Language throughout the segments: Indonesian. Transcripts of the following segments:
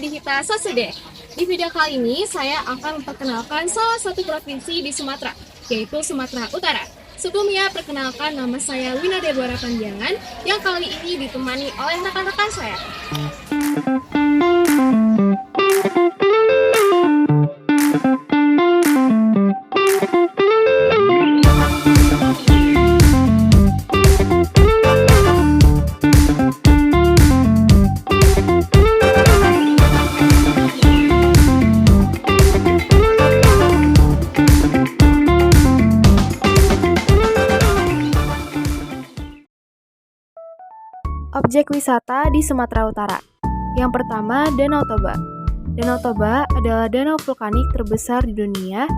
Dihita Sasude. Di video kali ini saya akan memperkenalkan salah satu provinsi di Sumatera, yaitu Sumatera Utara. Sebelumnya, perkenalkan nama saya Wina Deborah Panjangan, yang kali ini ditemani oleh rekan-rekan saya. Objek wisata di Sumatera Utara. Yang pertama, Danau Toba. Danau Toba adalah danau vulkanik terbesar di dunia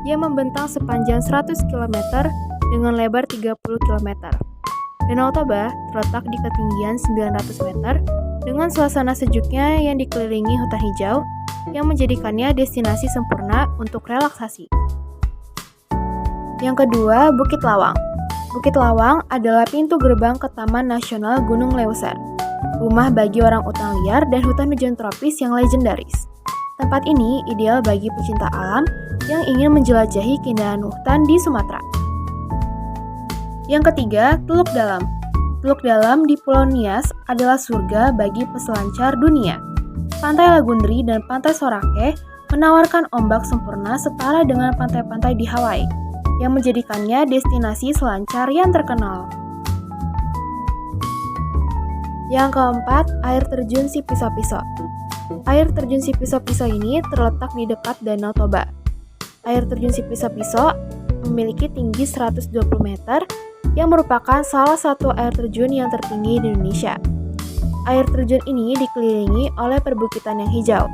yang membentang sepanjang 100 km dengan lebar 30 km. Danau Toba terletak di ketinggian 900 meter dengan suasana sejuknya yang dikelilingi hutan hijau yang menjadikannya destinasi sempurna untuk relaksasi. Yang kedua, Bukit Lawang. Bukit Lawang adalah pintu gerbang ke Taman Nasional Gunung Leuser, rumah bagi orang utan liar dan hutan hujan tropis yang legendaris. Tempat ini ideal bagi pecinta alam yang ingin menjelajahi keindahan hutan di Sumatera. Yang ketiga, Teluk Dalam. Teluk Dalam di Pulau Nias adalah surga bagi peselancar dunia. Pantai Lagundri dan Pantai Sorake menawarkan ombak sempurna setara dengan pantai-pantai di Hawaii, yang menjadikannya destinasi selancar yang terkenal. Yang keempat, air terjun Sipiso-Piso. Air terjun Sipiso-Piso ini terletak di dekat Danau Toba. Air terjun Sipiso-Piso memiliki tinggi 120 meter yang merupakan salah satu air terjun yang tertinggi di Indonesia. Air terjun ini dikelilingi oleh perbukitan yang hijau,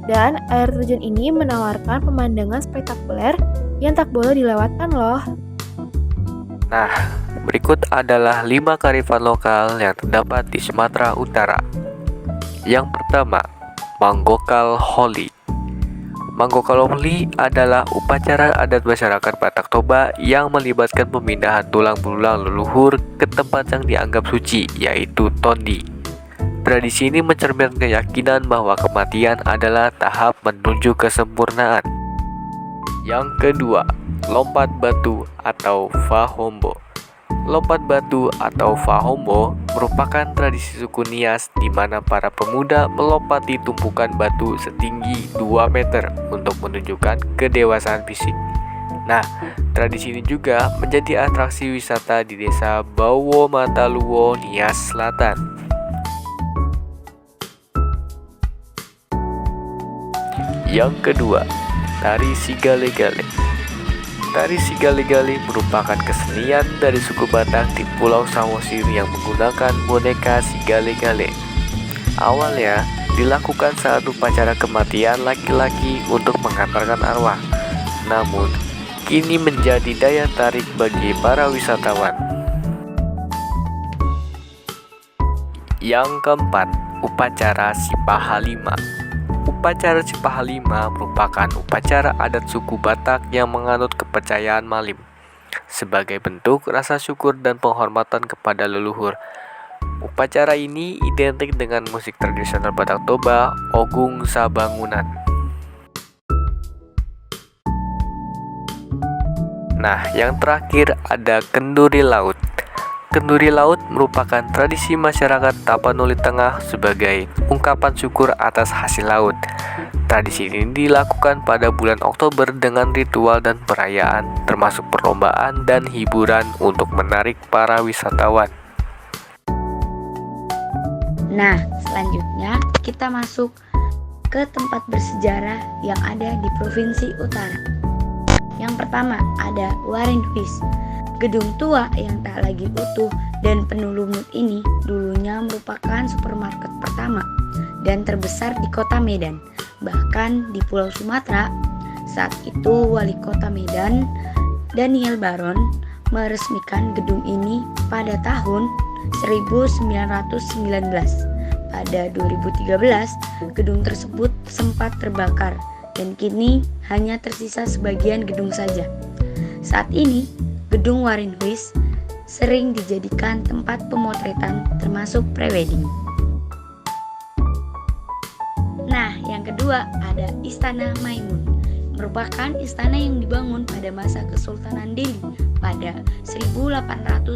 dan air terjun ini menawarkan pemandangan spektakuler yang tak boleh dilewatkan loh. Nah, berikut adalah 5 kearifan lokal yang terdapat di Sumatera Utara. Yang pertama, Manggokal Holi. Manggokal Holi adalah upacara adat masyarakat Batak Toba yang melibatkan pemindahan tulang belulang leluhur ke tempat yang dianggap suci, yaitu Tondi. Tradisi ini mencerminkan keyakinan bahwa kematian adalah tahap menuju kesempurnaan. Yang kedua, lompat batu atau Fahombo. Lompat batu atau Fahombo merupakan tradisi suku Nias di mana para pemuda melompati tumpukan batu setinggi 2 meter untuk menunjukkan kedewasaan fisik. Nah, tradisi ini juga menjadi atraksi wisata di desa Bawo Mataluwo, Nias Selatan. Yang kedua, Tari Sigale-Gale. Tari Sigale-Gale merupakan kesenian dari suku Batak di Pulau Samosir yang menggunakan boneka Sigale-Gale. Awalnya dilakukan saat upacara kematian laki-laki untuk mengantarkan arwah. Namun, kini menjadi daya tarik bagi para wisatawan. Yang keempat, upacara Sipahalima. Upacara Sipahalima merupakan upacara adat suku Batak yang menganut kepercayaan Malim sebagai bentuk rasa syukur dan penghormatan kepada leluhur. Upacara ini identik dengan musik tradisional Batak Toba, Ogung Sabangunan. Nah, yang terakhir ada Kenduri Laut. Kenduri Laut merupakan tradisi masyarakat Tapanuli Tengah sebagai ungkapan syukur atas hasil laut. Tradisi ini dilakukan pada bulan Oktober dengan ritual dan perayaan, termasuk perlombaan dan hiburan untuk menarik para wisatawan. Nah, selanjutnya kita masuk ke tempat bersejarah yang ada di Provinsi Utara. Yang pertama ada Warinhuis. Gedung tua yang tak lagi utuh dan penuh lumut ini dulunya merupakan supermarket pertama dan terbesar di kota Medan, bahkan di Pulau Sumatera. Saat itu Wali Kota Medan, Daniel Baron, meresmikan gedung ini pada tahun 1919. Pada 2013, gedung tersebut sempat terbakar dan kini hanya tersisa sebagian gedung saja. Saat ini, Gedung Warinhuis sering dijadikan tempat pemotretan termasuk prewedding. Nah, yang kedua ada Istana Maimun, merupakan istana yang dibangun pada masa Kesultanan Delhi pada 1888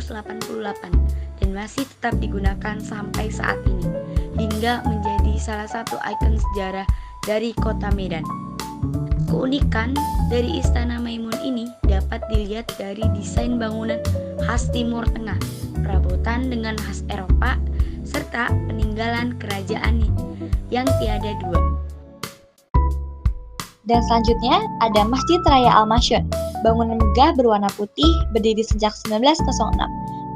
dan masih tetap digunakan sampai saat ini, hingga menjadi salah satu ikon sejarah dari kota Medan. Keunikan dari Istana Maimun ini dapat dilihat dari desain bangunan khas Timur Tengah, perabotan dengan khas Eropa, serta peninggalan kerajaan yang tiada dua. Dan selanjutnya ada Masjid Raya Al-Masyun, bangunan megah berwarna putih berdiri sejak 1906.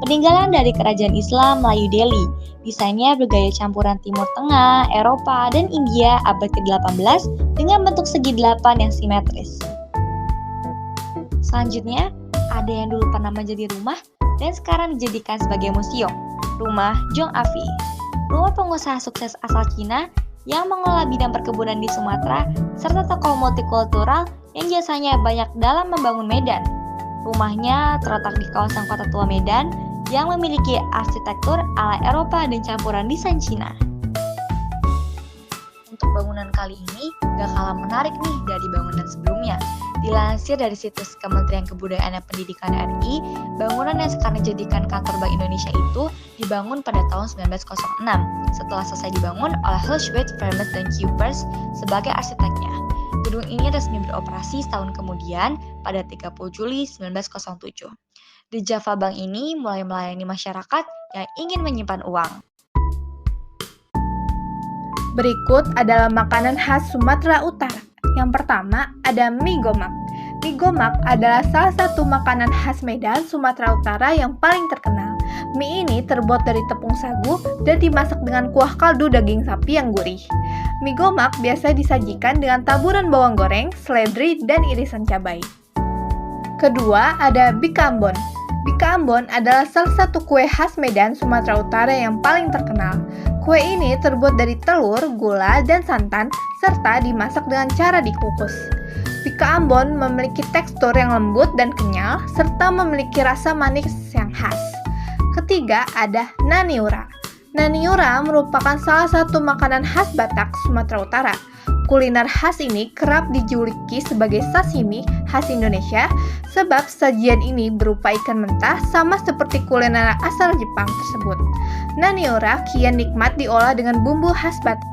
Peninggalan dari kerajaan Islam Melayu Delhi. Desainnya bergaya campuran Timur Tengah, Eropa, dan India abad ke-18 dengan bentuk segi 8 yang simetris. Selanjutnya, ada yang dulu pernah menjadi rumah dan sekarang dijadikan sebagai museum, Rumah Jong Afi. Rumah pengusaha sukses asal Cina yang mengelola bidang perkebunan di Sumatera, serta tokoh multikultural yang jasanya banyak dalam membangun Medan. Rumahnya terletak di kawasan Kota Tua Medan yang memiliki arsitektur ala Eropa dan campuran desain Cina. Untuk bangunan kali ini gak kalah menarik nih dari bangunan sebelumnya. Dilansir dari situs Kementerian Kebudayaan dan Pendidikan RI, bangunan yang sekarang dijadikan kantor Bank Indonesia itu dibangun pada tahun 1906 setelah selesai dibangun oleh Hulshwit, Vermes, dan Cuypers sebagai arsiteknya. Gedung ini resmi beroperasi setahun kemudian pada 30 Juli 1907. The Java Bank ini mulai melayani masyarakat yang ingin menyimpan uang. Berikut adalah makanan khas Sumatera Utara. Yang pertama ada mie gomak. Mie gomak adalah salah satu makanan khas Medan, Sumatera Utara yang paling terkenal. Mie ini terbuat dari tepung sagu dan dimasak dengan kuah kaldu daging sapi yang gurih. Mie gomak biasa disajikan dengan taburan bawang goreng, seledri, dan irisan cabai. Kedua ada bika ambon. Bika ambon adalah salah satu kue khas Medan, Sumatera Utara yang paling terkenal. Kue ini terbuat dari telur, gula, dan santan, serta dimasak dengan cara dikukus. Bika ambon memiliki tekstur yang lembut dan kenyal, serta memiliki rasa manis yang khas. Ketiga ada naniura. Naniura merupakan salah satu makanan khas Batak, Sumatera Utara. Kuliner khas ini kerap dijuluki sebagai sashimi khas Indonesia sebab sajian ini berupa ikan mentah sama seperti kuliner asal Jepang tersebut. Naniura kian nikmat diolah dengan bumbu khas Batak.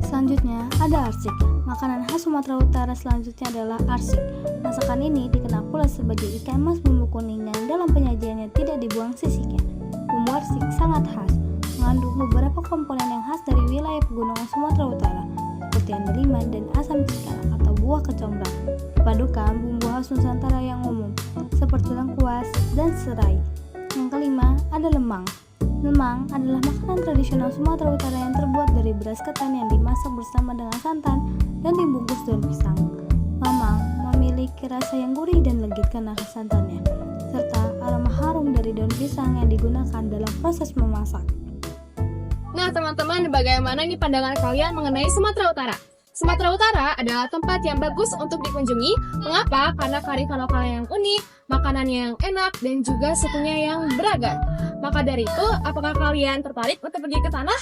Selanjutnya ada arsik. Makanan khas Sumatera Utara selanjutnya adalah arsik. Masakan ini dikenal pula sebagai ikan mas bumbu kuning yang dalam penyajiannya tidak dibuang sisiknya. Bumbu arsik sangat khas, mengandung beberapa komponen yang khas dari wilayah pegunungan Sumatera Utara, seperti andaliman dan asam cikal atau buah kecombrang. Dipadukan bumbu khas Nusantara yang umum, seperti lengkuas dan serai. Yang kelima ada lemang. Lemang adalah makanan tradisional Sumatera Utara yang terbuat dari beras ketan yang dimasak bersama dengan santan dan dibungkus daun pisang. Lemang memiliki rasa yang gurih dan legit karena khas santannya, serta aroma harum dari daun pisang yang digunakan dalam proses memasak. Nah teman-teman, bagaimana nih pandangan kalian mengenai Sumatera Utara? Sumatera Utara adalah tempat yang bagus untuk dikunjungi. Mengapa? Karena kearifan lokalnya yang unik, makanannya yang enak, dan juga sukunya yang beragam. Maka dari itu, apakah kalian tertarik untuk pergi ke sana?